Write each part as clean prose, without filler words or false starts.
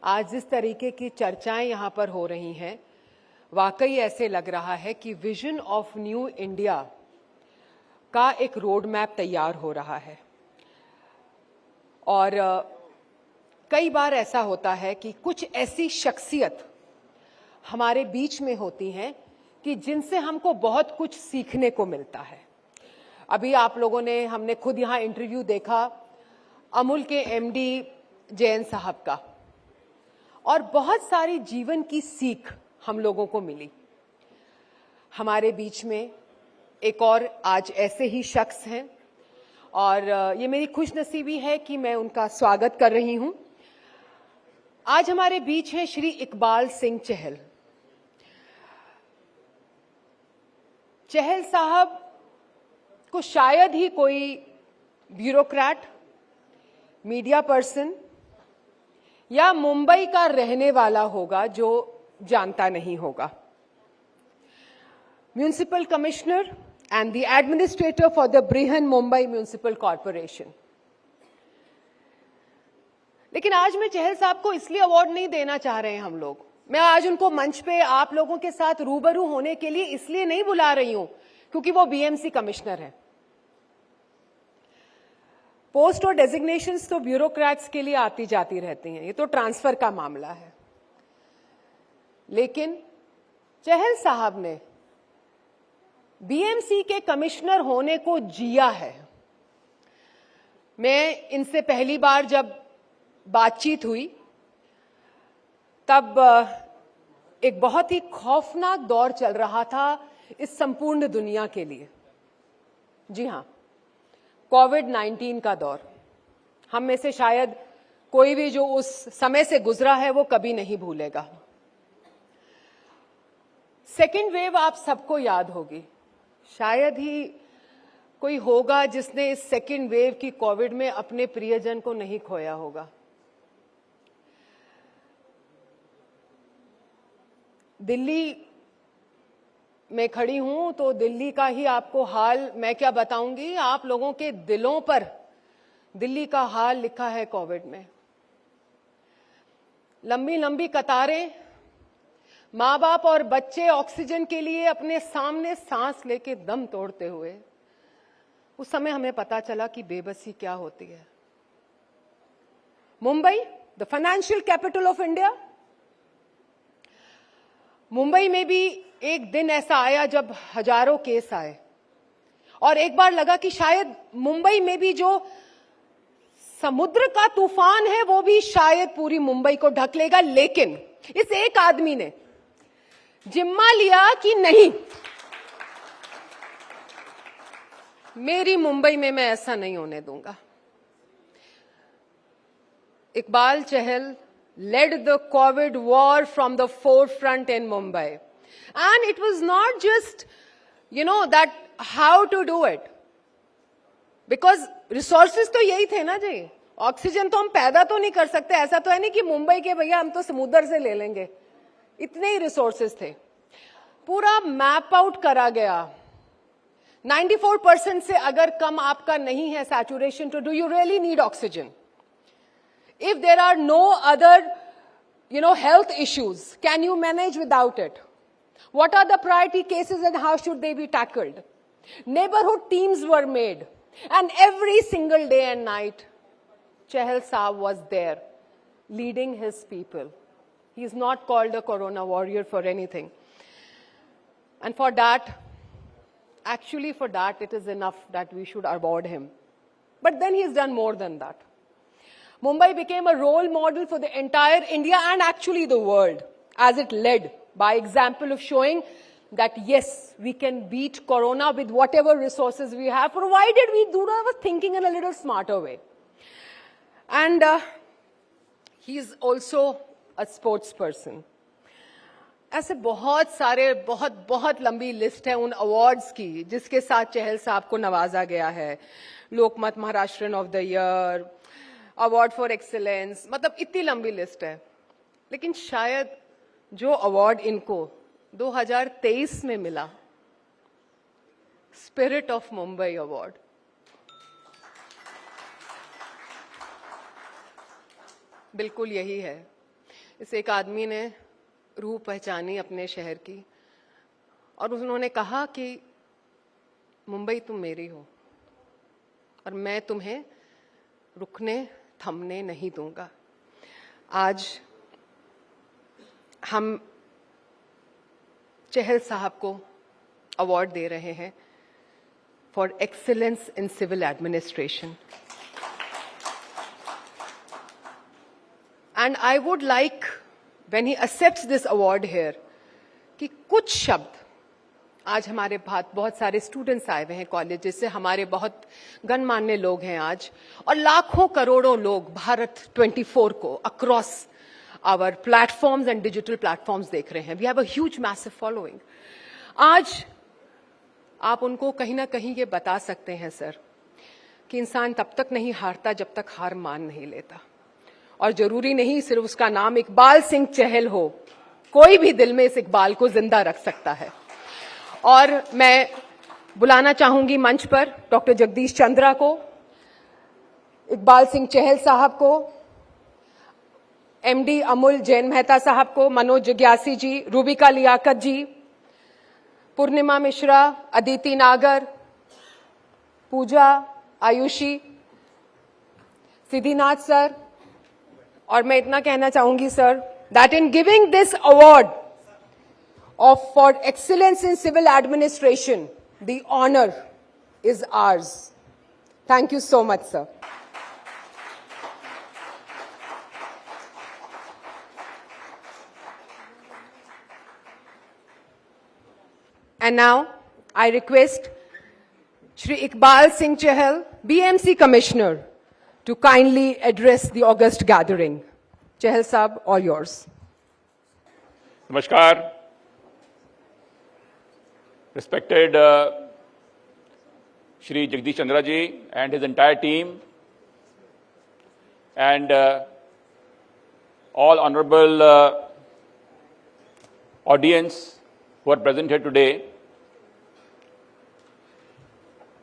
आज जिस तरीके की चर्चाएं यहाँ पर हो रही हैं, वाकई ऐसे लग रहा है कि विजन ऑफ न्यू इंडिया का एक रोड मैप तैयार हो रहा है। और कई बार ऐसा होता है कि कुछ ऐसी शख्सियत हमारे बीच में होती हैं कि जिनसे हमको बहुत कुछ सीखने को मिलता है। अभी आप लोगों ने, हमने खुद यहाँ इंटरव्यू देखा अमूल के एमडी जयंत साहब का, और बहुत सारी जीवन की सीख हम लोगों को मिली। हमारे बीच में एक और आज ऐसे ही शख्स हैं और ये मेरी खुशनसीबी है कि मैं उनका स्वागत कर रही हूं। आज हमारे बीच हैं श्री इकबाल सिंह चहल। चहल साहब को शायद ही कोई ब्यूरोक्रेट, मीडिया पर्सन या मुंबई का रहने वाला होगा जो जानता नहीं होगा। Municipal commissioner and the administrator for the Brihan Mumbai Municipal Corporation। लेकिन आज मैं चहल साहब को इसलिए अवार्ड नहीं देना चाह रहे हैं हम लोग। मैं आज उनको मंच पे आप लोगों के साथ रूबरू होने के लिए इसलिए नहीं बुला रही हूं क्योंकि वो बीएमसी कमिश्नर हैं। पोस्ट और डेजिग्नेशंस तो ब्यूरोक्रेट्स के लिए आती जाती रहती हैं, ये तो ट्रांसफर का मामला है। लेकिन चहल साहब ने बीएमसी के कमिश्नर होने को जिया है। मैं इनसे पहली बार जब बातचीत हुई तब एक बहुत ही खौफनाक दौर चल रहा था इस संपूर्ण दुनिया के लिए। जी हां, कोविड-19 का दौर। हम में से शायद कोई भी जो उस समय से गुजरा है वो कभी नहीं भूलेगा। सेकेंड वेव आप सबको याद होगी, शायद ही कोई होगा जिसने इस सेकेंड वेव की कोविड में अपने प्रियजन को नहीं खोया होगा। दिल्ली में खड़ी हूं तो दिल्ली का ही आपको हाल मैं क्या बताऊंगी, आप लोगों के दिलों पर दिल्ली का हाल लिखा है कोविड में। लंबी लंबी कतारें, माँ बाप और बच्चे ऑक्सीजन के लिए अपने सामने सांस लेके दम तोड़ते हुए। उस समय हमें पता चला कि बेबसी क्या होती है। Mumbai, the financial capital of India, Mumbai में भी एक दिन ऐसा आया जब हजारों केस आए और एक बार लगा कि शायद मुंबई में भी जो समुद्र का तूफान है वो भी शायद पूरी मुंबई को ढक लेगा। लेकिन इस एक आदमी ने जिम्मा लिया कि नहीं, मेरी मुंबई में मैं ऐसा नहीं होने दूंगा। इकबाल चहल led the COVID war from the forefront in Mumbai. And it was not just, that how to do it. Because resources तो यही थे ना जी। ऑक्सीजन तो हम पैदा तो नहीं कर सकते, ऐसा तो है नहीं कि मुंबई के भैया हम तो समुद्र से ले लेंगे। इतने ही रिसोर्सेज थे। पूरा मैप आउट करा गया। 94% से अगर कम आपका नहीं है सैचुरेशन, तो do you really need oxygen? If there are no other, health issues, can you manage without it? What are the priority cases and how should they be tackled? Neighborhood teams were made, and every single day and night, Chahal Saab was there, leading his people. He is not called a corona warrior for anything. And for that, it is enough that we should award him. But then he has done more than that. Mumbai became a role model for the entire India and actually the world, as it led by example of showing that yes, we can beat corona with whatever resources we have, provided we do our thinking in a little smarter way. And he's also a sports person. ऐसे बहुत सारे बहुत लंबी list है उन awards की जिसके साथ चहल साहब को नवाजा गया है। Lokmat Maharashtrian of the year, award for excellence, मतलब इतनी लंबी लिस्ट है। लेकिन शायद जो अवार्ड इनको 2023 में मिला, स्पिरिट ऑफ मुंबई अवार्ड, बिल्कुल यही है। इस एक आदमी ने रूह पहचानी अपने शहर की और उन्होंने कहा कि मुंबई तुम मेरी हो और मैं तुम्हें रुकने थमने नहीं दूंगा। आज हम चहल साहब को अवार्ड दे रहे हैं for excellence in civil administration. And I would like, when he accepts this award here, कि कुछ शब्द आज हमारे बहुत सारे स्टूडेंट्स आए हुए हैं कॉलेजेस से, हमारे बहुत गणमान्य लोग हैं आज, और लाखों करोड़ों लोग भारत 24 को across our platforms and digital platforms देख रहे हैं। We have a huge massive following. आज आप उनको कहीं ना कहीं ये बता सकते हैं सर कि इंसान तब तक नहीं हारता जब तक हार मान नहीं लेता, और जरूरी नहीं सिर्फ उसका नाम इकबाल सिंह चहल हो, कोई भी दिल में इस इकबाल को जिंदा रख सकता है। और मैं बुलाना चाहूंगी मंच पर डॉक्टर जगदीश चंद्रा को, इकबाल सिंह चहल साहब को, एमडी अमूल जैन मेहता साहब को, मनोज जिज्ञासी जी, रूबिका लियाकत जी, पूर्णिमा मिश्रा, अदिति नागर, पूजा, आयुषी, सिद्धिनाथ सर। और मैं इतना कहना चाहूंगी sir that in giving this award of for excellence in civil administration the honour is ours. Thank you so much sir. And now I request Shri Iqbal Singh Chahal, BMC Commissioner, to kindly address the august gathering. Chahal Saab, all yours. Namaskar. Respected Shri Jagdish Chandra ji and his entire team, and all honorable audience who are present here today.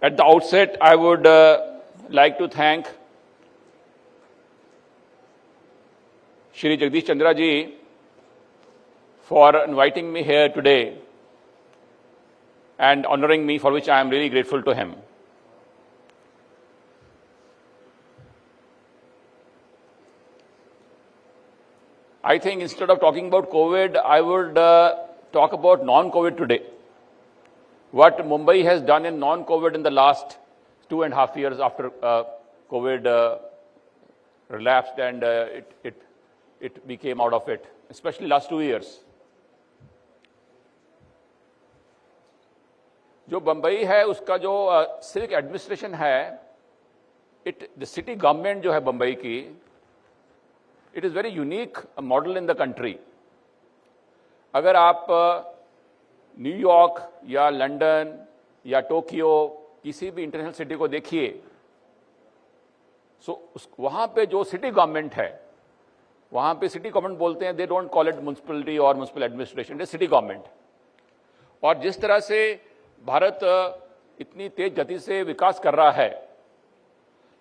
At the outset, I would like to thank Shri Jagdish Chandra ji for inviting me here today and honoring me, for which I am really grateful to him. I think instead of talking about COVID, I would talk about non-COVID today. What Mumbai has done in non-COVID in the last 2.5 years after COVID relapsed and it became out of it, especially last 2 years. जो बंबई है उसका जो civic administration है, the city government जो है बंबई की, it is very unique model in the country. अगर आप न्यूयॉर्क या लंदन या टोक्यो किसी भी इंटरनेशनल सिटी को देखिए, सो वहाँ पे जो सिटी गवर्नमेंट है, वहाँ पे सिटी गवर्नमेंट बोलते हैं, they don't call it municipality और municipal administration, it is city government. और जिस तरह से भारत इतनी तेज गति से विकास कर रहा है,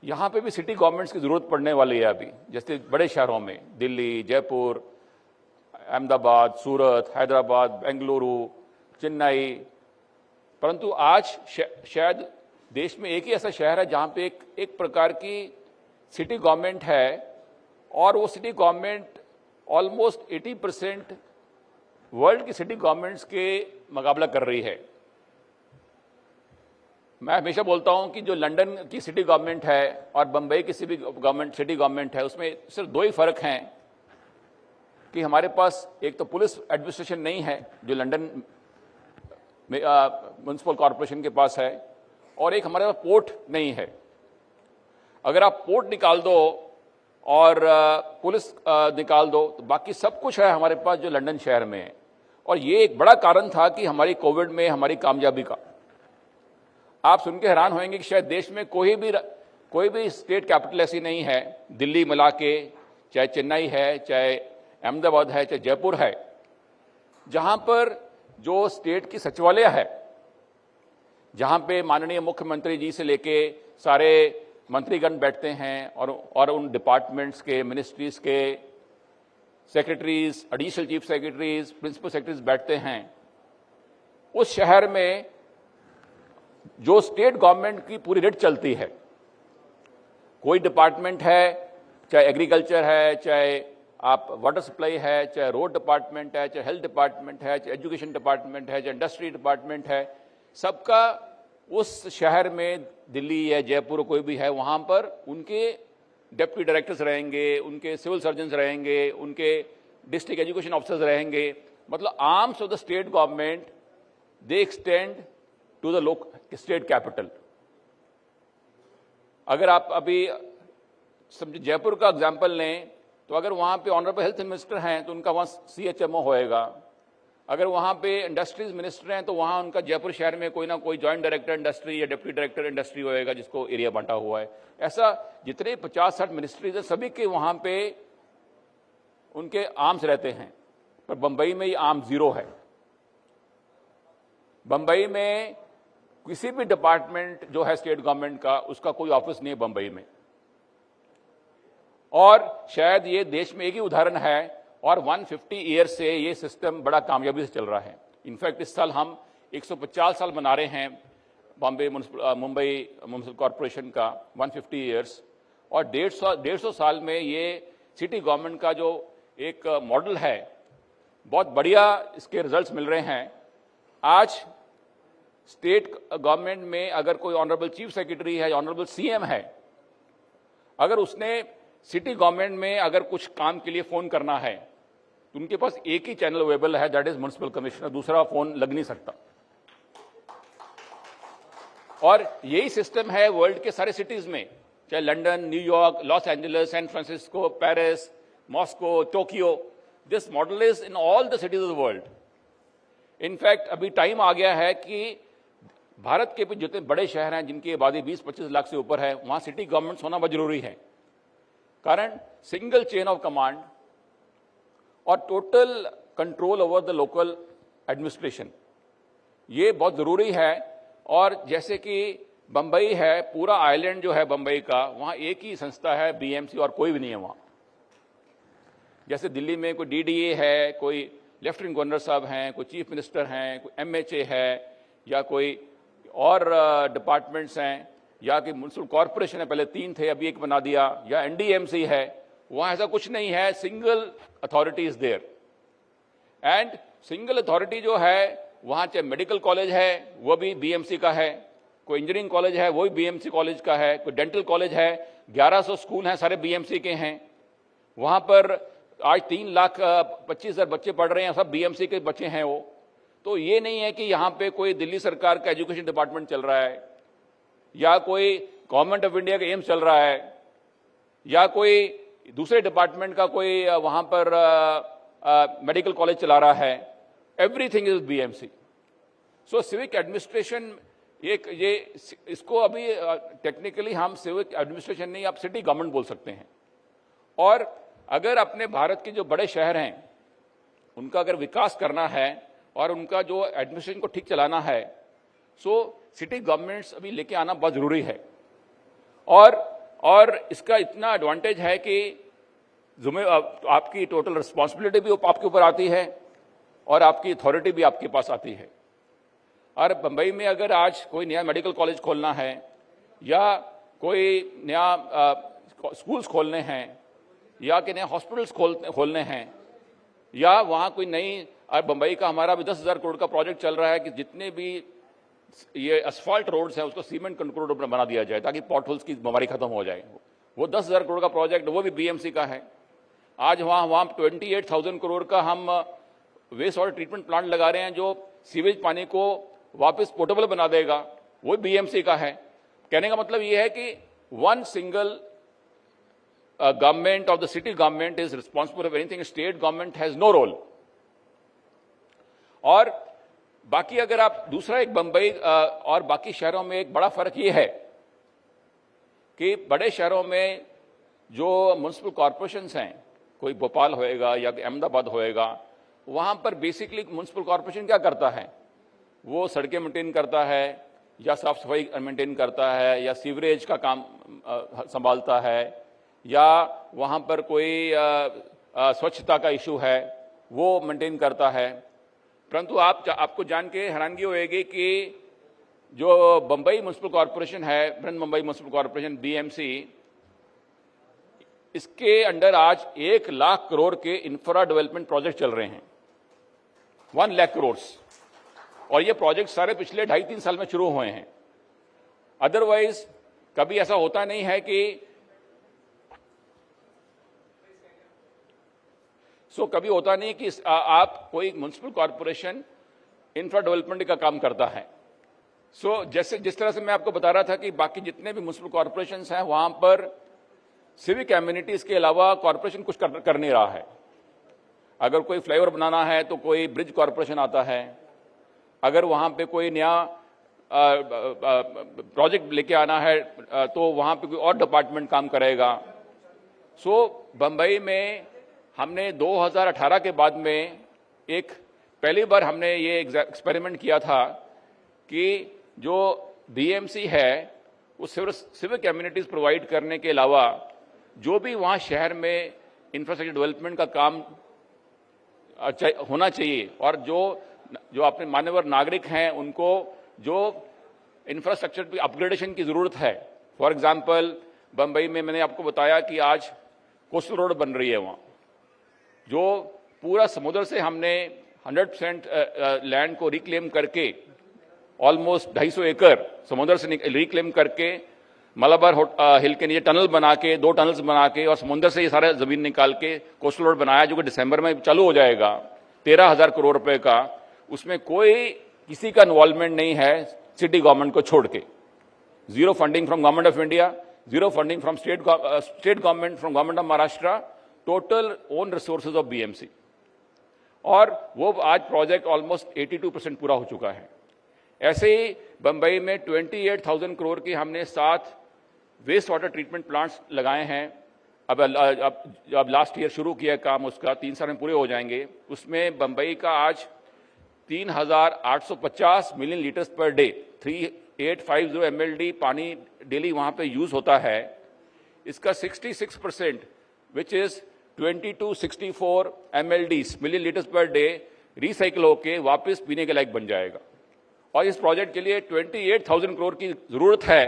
यहाँ पे भी सिटी गवर्नमेंट्स की जरूरत पड़ने वाली है अभी, जैसे बड़े शहरों में दिल्ली, जयपुर, अहमदाबाद, सूरत, हैदराबाद, बेंगलुरु, चेन्नई। परंतु आज शायद देश में एक ही ऐसा शहर है जहाँ पे एक प्रकार की सिटी गवर्नमेंट है, और वो सिटी गवर्नमेंट ऑलमोस्ट 80% वर्ल्ड की सिटी गवर्नमेंट्स के मुकाबला कर रही है। मैं हमेशा बोलता हूं कि जो लंदन की सिटी गवर्नमेंट है और बंबई की सिटी गवर्नमेंट है, उसमें सिर्फ दो ही फर्क हैं कि हमारे पास एक तो पुलिस एडमिनिस्ट्रेशन नहीं है जो लंदन में म्युनिसिपल कॉरपोरेशन के पास है, और एक हमारे पास पोर्ट नहीं है। अगर आप पोर्ट निकाल दो और पुलिस निकाल दो तो बाकी सब कुछ है हमारे पास जो लंदन शहर में है। और ये एक बड़ा कारण था कि हमारी कोविड में हमारी कामयाबी का। आप सुन के हैरान होंगे कि शायद देश में कोई भी स्टेट कैपिटल ऐसी नहीं है, दिल्ली मिला के, चाहे चेन्नई है, चाहे अहमदाबाद है, चाहे जयपुर है, जहां पर जो स्टेट की सचिवालय है, जहां पे माननीय मुख्यमंत्री जी से लेके सारे मंत्रीगण बैठते हैं और उन डिपार्टमेंट्स के, मिनिस्ट्रीज के secretaries, additional chief secretaries, principal secretaries बैठते हैं, उस शहर में जो स्टेट गवर्नमेंट की पूरी रेट चलती है, कोई डिपार्टमेंट है, चाहे एग्रीकल्चर है, चाहे आप वाटर सप्लाई है, चाहे रोड डिपार्टमेंट है, चाहे हेल्थ डिपार्टमेंट है, चाहे एजुकेशन डिपार्टमेंट है, चाहे इंडस्ट्री डिपार्टमेंट है, सबका उस शहर में, दिल्ली या जयपुर कोई भी है, वहां पर उनके डिप्टी डायरेक्टर्स रहेंगे, उनके सिविल सर्जन्स रहेंगे, उनके डिस्ट्रिक्ट एजुकेशन ऑफिसर्स रहेंगे। मतलब arms of the state government they extend to the state capital. अगर आप अभी समझे जयपुर का एग्जाम्पल लें, तो अगर वहां पे ऑनरेबल हेल्थ मिनिस्टर हैं तो उनका वहां CHMO होएगा। अगर वहां पे इंडस्ट्रीज मिनिस्टर हैं तो वहां उनका जयपुर शहर में कोई ना कोई जॉइंट डायरेक्टर इंडस्ट्री या डिप्टी डायरेक्टर इंडस्ट्री होएगा, जिसको एरिया बांटा हुआ है। ऐसा जितने 50-60 मिनिस्ट्रीज है, सभी के वहां पे उनके आर्म्स रहते हैं। पर बंबई में ये आर्म 0 है। बंबई में किसी भी डिपार्टमेंट जो है स्टेट गवर्नमेंट का, उसका कोई ऑफिस नहीं है बंबई में। और शायद ये देश में एक ही उदाहरण है, और 150 ईयर से ये सिस्टम बड़ा कामयाबी से चल रहा है। इनफैक्ट इस साल हम 150 साल मना रहे हैं मुंबई म्युनिसिपल कॉरपोरेशन का 150 ईयर्स, और 150 साल में ये सिटी गवर्नमेंट का जो एक मॉडल है, बहुत बढ़िया इसके रिजल्ट्स मिल रहे हैं। आज स्टेट गवर्नमेंट में अगर कोई ऑनरेबल चीफ सेक्रेटरी है या ऑनरेबल CM है, अगर उसने सिटी गवर्नमेंट में अगर कुछ काम के लिए फोन करना है, तो उनके पास एक ही चैनल अवेलेबल है, दैट इज म्युनिसिपल कमिश्नर। दूसरा फोन लग नहीं सकता। और यही सिस्टम है वर्ल्ड के सारे सिटीज में, चाहे London, New York, Los Angeles, San Francisco, Paris, Moscow, Tokyo. This model is in all the cities of the world. In fact अभी टाइम आ गया है कि भारत के भी जितने बड़े शहर हैं, जिनकी आबादी 20-25 लाख से ऊपर है, वहां सिटी गवर्नमेंट्स होना बहुत जरूरी है। कारण सिंगल चेन ऑफ कमांड और total control over the local administration, ये बहुत जरूरी है। और जैसे कि बंबई है, पूरा आइलैंड जो है बंबई का, वहां एक ही संस्था है BMC, और कोई भी नहीं है वहां। जैसे दिल्ली में कोई DDA है, कोई लेफ्टिनेंट गवर्नर साहब हैं, कोई चीफ मिनिस्टर हैं, कोई MHA है, या कोई और डिपार्टमेंट्स हैं, या कि म्युनिसिपल कॉरपोरेशन है, पहले 3 थे अभी 1 बना दिया, या NDMC है, वहां ऐसा कुछ नहीं है। Single authority is there. And single authority जो है, वहां चाहे मेडिकल कॉलेज है वो भी BMC का है, कोई इंजीनियरिंग कॉलेज है वो भी BMC कॉलेज का है, कोई डेंटल कॉलेज है, 1100 स्कूल हैं, सारे BMC के हैं। वहां पर आज 3,25,000 बच्चे पढ़ रहे हैं, सब BMC के बच्चे हैं वो। तो ये नहीं है कि यहां पे कोई दिल्ली सरकार का एजुकेशन डिपार्टमेंट चल रहा है, या कोई गवर्नमेंट ऑफ इंडिया का एम्स चल रहा है, या कोई दूसरे डिपार्टमेंट का कोई वहां पर मेडिकल कॉलेज चला रहा है। Everything is BMC। So civic administration ये इसको अभी टेक्निकली हम सिविक एडमिनिस्ट्रेशन नहीं, आप सिटी गवर्नमेंट बोल सकते हैं। और अगर अपने भारत के जो बड़े शहर हैं, उनका अगर विकास करना है और उनका जो एडमिनिस्ट्रेशन को ठीक चलाना है, सो सिटी गवर्नमेंट्स अभी लेके आना बहुत जरूरी है। और इसका इतना एडवांटेज है कि आपकी टोटल रिस्पॉन्सिबिलिटी भी आपके ऊपर आती है और आपकी अथॉरिटी भी आपके पास आती है। और बंबई में अगर आज कोई नया मेडिकल कॉलेज खोलना है, या कोई नया स्कूल्स खोलने हैं, या कि नए हॉस्पिटल्स खोलने हैं, या वहां कोई नई, और बंबई का हमारा भी 10,000 करोड़ का प्रोजेक्ट चल रहा है कि जितने भी ये असफाल्ट रोड्स हैं उसको सीमेंट कंक्रीट रोड बना दिया जाए, ताकि पॉटहोल्स की बीमारी खत्म हो जाए। वो 10,000 करोड़ का प्रोजेक्ट, वो भी BMC का है। आज वहां 28,000 करोड़ का हम वेस्ट वाटर ट्रीटमेंट प्लांट लगा रहे हैं, जो सीवेज पानी को वापस पोर्टेबल बना देगा, वो BMC का है। कहने का मतलब ये है कि one single government of the city government is responsible for anything. State government has no role. और बाकी अगर आप दूसरा एक बंबई और बाकी शहरों में एक बड़ा फर्क ये है कि बड़े शहरों में जो म्युनिसिपल कॉरपोरेशंस हैं, कोई भोपाल होएगा या अहमदाबाद होएगा, वहां पर बेसिकली म्युनिसिपल कॉरपोरेशन क्या करता है, वो सड़कें मेंटेन करता है, या साफ सफाई मेंटेन करता है, या सीवरेज का काम संभालता है, या वहां पर कोई स्वच्छता का इशू है वो मेंटेन करता है। परंतु आपको जान के हैरानगी होगी कि जो बंबई म्युनिसिपल कॉरपोरेशन है, Brihan Mumbai municipal corporation BMC, इसके अंडर आज 1 लाख करोड़ के इंफ्रा डेवलपमेंट प्रोजेक्ट चल रहे हैं, 1 लाख करोड़। और ये प्रोजेक्ट सारे पिछले 2.5-3 साल में शुरू हुए हैं। अदरवाइज कभी ऐसा होता नहीं है कि कभी होता नहीं कि आप कोई म्युनिसिपल कॉरपोरेशन इंफ्रा डेवलपमेंट का काम करता है। जिस तरह से मैं आपको बता रहा था कि बाकी जितने भी म्युनिसिपल कॉरपोरेशंस हैं वहां पर सिविक कम्युनिटीज के अलावा कॉरपोरेशन कुछ कर नहीं रहा है। अगर कोई फ्लाईओवर बनाना है तो कोई ब्रिज कॉरपोरेशन आता है, अगर वहां पे कोई नया प्रोजेक्ट लेके आना है तो वहां पे कोई और डिपार्टमेंट काम करेगा। बंबई में हमने 2018 के बाद में पहली बार हमने ये एक्सपेरिमेंट किया था कि जो BMC है वो सिविक कम्युनिटीज प्रोवाइड करने के अलावा जो भी वहां शहर में इंफ्रास्ट्रक्चर डेवलपमेंट का काम होना चाहिए और जो अपने मान्यवर नागरिक हैं उनको जो इंफ्रास्ट्रक्चर की अपग्रेडेशन की जरूरत है। फॉर एग्जांपल बंबई में मैंने आपको बताया कि आज कोस्टल रोड बन रही है, वहां जो पूरा समुद्र से हमने 100% लैंड को रिक्लेम करके ऑलमोस्ट 250 एकड़ समुद्र से रिक्लेम करके मलाबार हिल के नीचे टनल बना के 2 टनल्स बना के और समुद्र से ये सारा जमीन निकाल के कोस्टल रोड बनाया, जो कि दिसंबर में चालू हो जाएगा, 13,000 करोड़ रुपए का। उसमें किसी का इन्वॉल्वमेंट नहीं है सिटी गवर्नमेंट को छोड़ के। Zero funding from government of India, zero funding from state government, from government of Maharashtra, total own resources of BMC। और वो आज प्रोजेक्ट ऑलमोस्ट 82% पूरा हो चुका है। ऐसे ही बंबई में 28,000 करोड़ की हमने 7 वेस्ट वाटर ट्रीटमेंट प्लांट्स लगाए हैं। अब लास्ट ईयर शुरू किया काम, उसका 3 साल में पूरे हो जाएंगे। उसमें बंबई का आज 3,850 million litres per day 3850 MLD पानी डेली वहां पे यूज होता है। इसका 66% which is 2264 MLDs million litres per day recycle होके वापस पीने के लायक बन जाएगा। और इस प्रोजेक्ट के लिए 28,000 करोड़ की जरूरत है,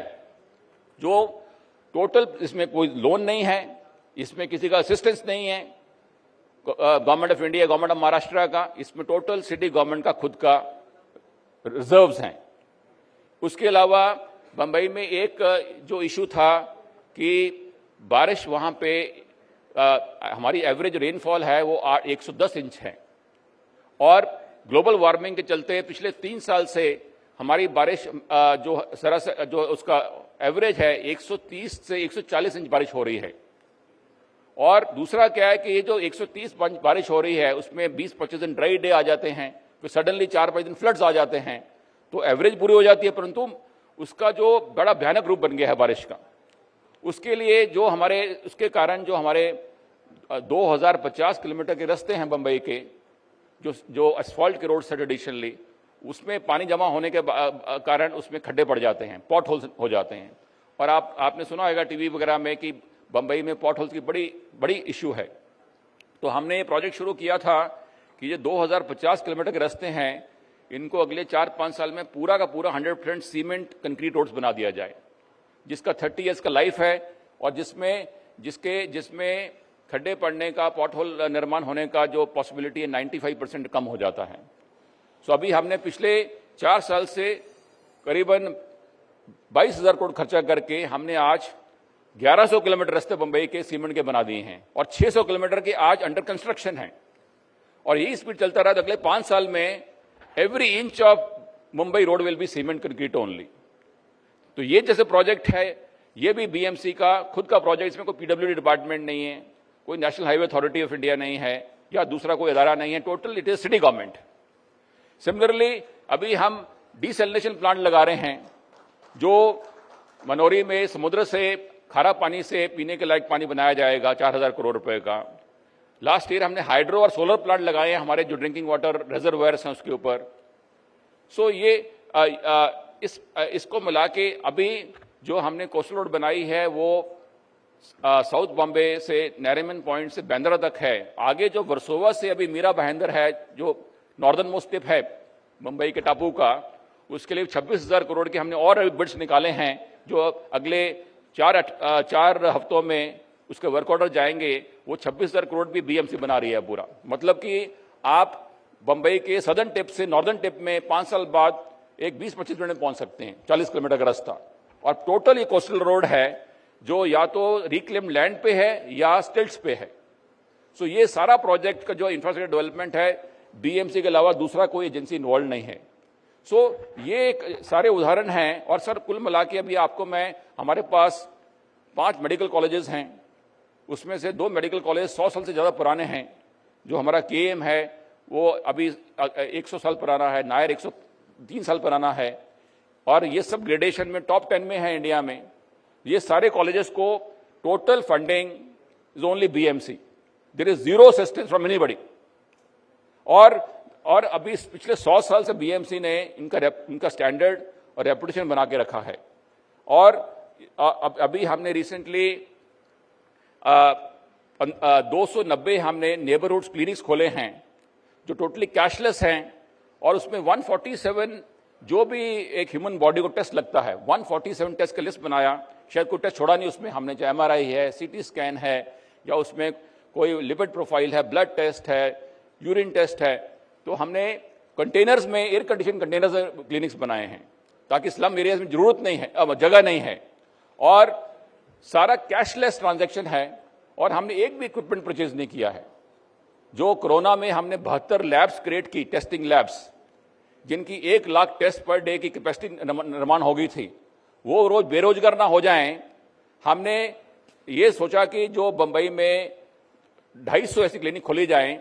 जो टोटल, इसमें कोई लोन नहीं है, इसमें किसी का असिस्टेंस नहीं है government of India, government of Maharashtra का, इसमें टोटल सिटी गवर्नमेंट का खुद का रिजर्व्स हैं। उसके अलावा बंबई में एक जो इशू था कि बारिश वहां पे हमारी एवरेज रेनफॉल है वो 110 इंच है, और ग्लोबल वार्मिंग के चलते पिछले 3 साल से हमारी बारिश जो उसका एवरेज है 130 से 140 इंच बारिश हो रही है। और दूसरा क्या है कि ये जो 130 बारिश हो रही है उसमें 20-25 दिन ड्राई डे आ जाते हैं, फिर सडनली 4-5 दिन फ्लड्स आ जाते हैं, तो एवरेज पूरी हो जाती है, परंतु उसका जो बड़ा भयानक रूप बन गया है बारिश का, उसके लिए उसके कारण जो हमारे 2050 किलोमीटर के रास्ते हैं बंबई के, जो असफॉल्ट के रोड है ट्रेडिशनली, उसमें पानी जमा होने के कारण उसमें खड्डे पड़ जाते हैं, पॉट होल्स हो जाते हैं। और आपने सुना होगा टीवी वगैरह में कि बंबई में पॉट होल्स की बड़ी इश्यू है। तो हमने ये प्रोजेक्ट शुरू किया था कि ये 2050 किलोमीटर के रास्ते हैं, इनको अगले 4-5 साल में पूरा का पूरा 100% सीमेंट कंक्रीट रोड्स बना दिया जाए, जिसका 30 ईयर्स का लाइफ है, और जिसमें खड्डे पड़ने का, पॉट होल निर्माण होने का जो पॉसिबिलिटी है 95% कम हो जाता है। सो अभी हमने पिछले 4 साल से करीबन 22,000 करोड़ खर्चा करके हमने आज 1100 किलोमीटर रास्ते बंबई के सीमेंट के बना दिए हैं, और 600 किलोमीटर के आज अंडर कंस्ट्रक्शन हैं। और यही स्पीड चलता रहा तो अगले 5 साल में every inch of Mumbai road will be cement concrete only. तो ये जैसे प्रोजेक्ट है, ये भी BMC का खुद का प्रोजेक्ट, इसमें कोई PWD डिपार्टमेंट नहीं है, कोई national highway authority of India नहीं है, या दूसरा कोई इदारा नहीं है, total it is city government. Similarly अभी हम डिसैलिनेशन प्लांट लगा रहे हैं, जो मनोरी में समुद्र से खारा पानी से पीने के लायक पानी बनाया जाएगा, 4,000 करोड़ रुपए का। लास्ट ईयर हमने हाइड्रो और सोलर प्लांट लगाए हैं हमारे जो ड्रिंकिंग वाटर रिजर्वायर्स हैं उसके ऊपर। सो ये इसको मिला के अभी जो हमने कोस्टल रोड बनाई है वो साउथ बॉम्बे से नैरिमन पॉइंट से बैंद्रा तक है, आगे जो वर्सोवा से अभी मीरा भाईंदर है, जो नॉर्दर्न मोस्ट टिप है मुंबई के टापू का, उसके लिए 26,000 करोड़ के हमने और बिड्स निकाले हैं, जो अगले 4 हफ्तों में उसके वर्क ऑर्डर जाएंगे। वो 26,000 करोड़ भी बीएमसी बना रही है पूरा। मतलब कि आप बंबई के सदर्न टिप से नॉर्दर्न टिप में 5 साल बाद एक 20-25 मिनट में पहुंच सकते हैं, 40 किलोमीटर का रास्ता। और टोटल ये कोस्टल रोड है जो या तो रिक्लेम लैंड पे है या स्टिल्ट्स पे है। सो ये सारा प्रोजेक्ट का जो इंफ्रास्ट्रक्चर डेवलपमेंट है, बीएमसी के अलावा दूसरा कोई एजेंसी इन्वॉल्व नहीं है। सो ये सारे उदाहरण हैं। और सर कुल मिला के अभी आपको मैं, हमारे पास 5 मेडिकल कॉलेजेस हैं, उसमें से 2 मेडिकल कॉलेज 100 साल से ज़्यादा पुराने हैं। जो हमारा केएम है वो अभी 100 साल पुराना है, नायर 103 साल पुराना है, और ये सब ग्रेडेशन में टॉप 10 में है इंडिया में। ये सारे कॉलेजेस को total funding is only BMC, there is zero assistance from anybody. और अभी पिछले 100 साल से बीएमसी ने इनका स्टैंडर्ड और रेपुटेशन बना के रखा है। और अभी हमने रिसेंटली 290 हमने नेबरहुड क्लिनिक्स खोले हैं जो टोटली कैशलेस हैं, और उसमें 147 जो भी एक ह्यूमन बॉडी को टेस्ट लगता है, 147 टेस्ट का लिस्ट बनाया। शायद कोई टेस्ट छोड़ा नहीं उसमें, हमने चाहे एमआरआई है, सीटी स्कैन है, या उसमें कोई लिपिड प्रोफाइल है, ब्लड टेस्ट है, यूरिन टेस्ट है। तो हमने कंटेनर्स में, एयर कंडीशन कंटेनर्स क्लिनिक्स बनाए हैं, ताकि स्लम एरियाज में जरूरत नहीं है, अब जगह नहीं है, और सारा कैशलेस ट्रांजैक्शन है। और हमने एक भी इक्विपमेंट परचेज नहीं किया है। जो कोरोना में हमने 72 लैब्स क्रिएट की, टेस्टिंग लैब्स, जिनकी 1 लाख टेस्ट पर डे की कैपेसिटी निर्माण हो गई थी, वो रोज बेरोजगार ना हो जाएं। हमने ये सोचा कि जो बंबई में 250 ऐसी क्लिनिक खोली जाएं,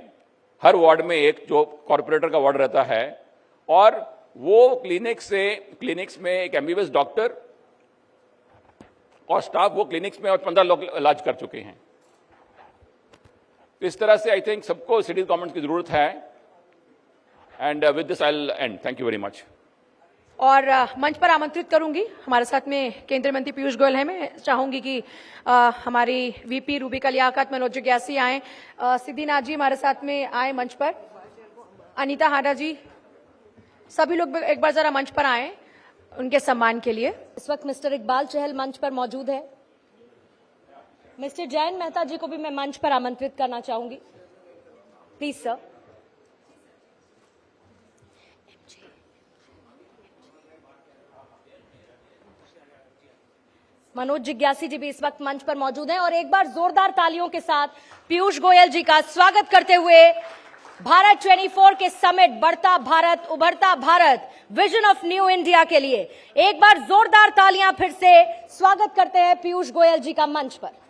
हर वार्ड में एक जो कॉर्पोरेटर का वार्ड रहता है, और वो क्लिनिक्स में एक एमबीबीएस डॉक्टर और स्टाफ वो क्लिनिक्स में और 15 लोग इलाज कर चुके हैं। तो इस तरह से आई थिंक सबको सिटी गवर्नमेंट की जरूरत है। And with this I will and, thank you very much. और मंच पर आमंत्रित करूंगी, हमारे साथ में केंद्रीय मंत्री पीयूष गोयल हैं। मैं चाहूंगी कि हमारी वीपी रूबी कलियाकत, मनोज जिज्ञासी आए, सिद्धिनाथ जी हमारे साथ में आए मंच पर, अनीता हाडा जी, सभी लोग एक बार जरा मंच पर आए उनके सम्मान के लिए। इस वक्त मिस्टर इकबाल चहल मंच पर मौजूद है। मिस्टर जयंत मेहता जी को भी मैं मंच पर आमंत्रित करना चाहूंगी, प्लीज सर। मनोज जिज्ञासी जी भी इस वक्त मंच पर मौजूद हैं, और एक बार जोरदार तालियों के साथ पीयूष गोयल जी का स्वागत करते हुए भारत 24 के समिट बढ़ता भारत उभरता Bharat vision of new India के लिए एक बार जोरदार तालियां फिर से स्वागत करते हैं पीयूष गोयल जी का मंच पर।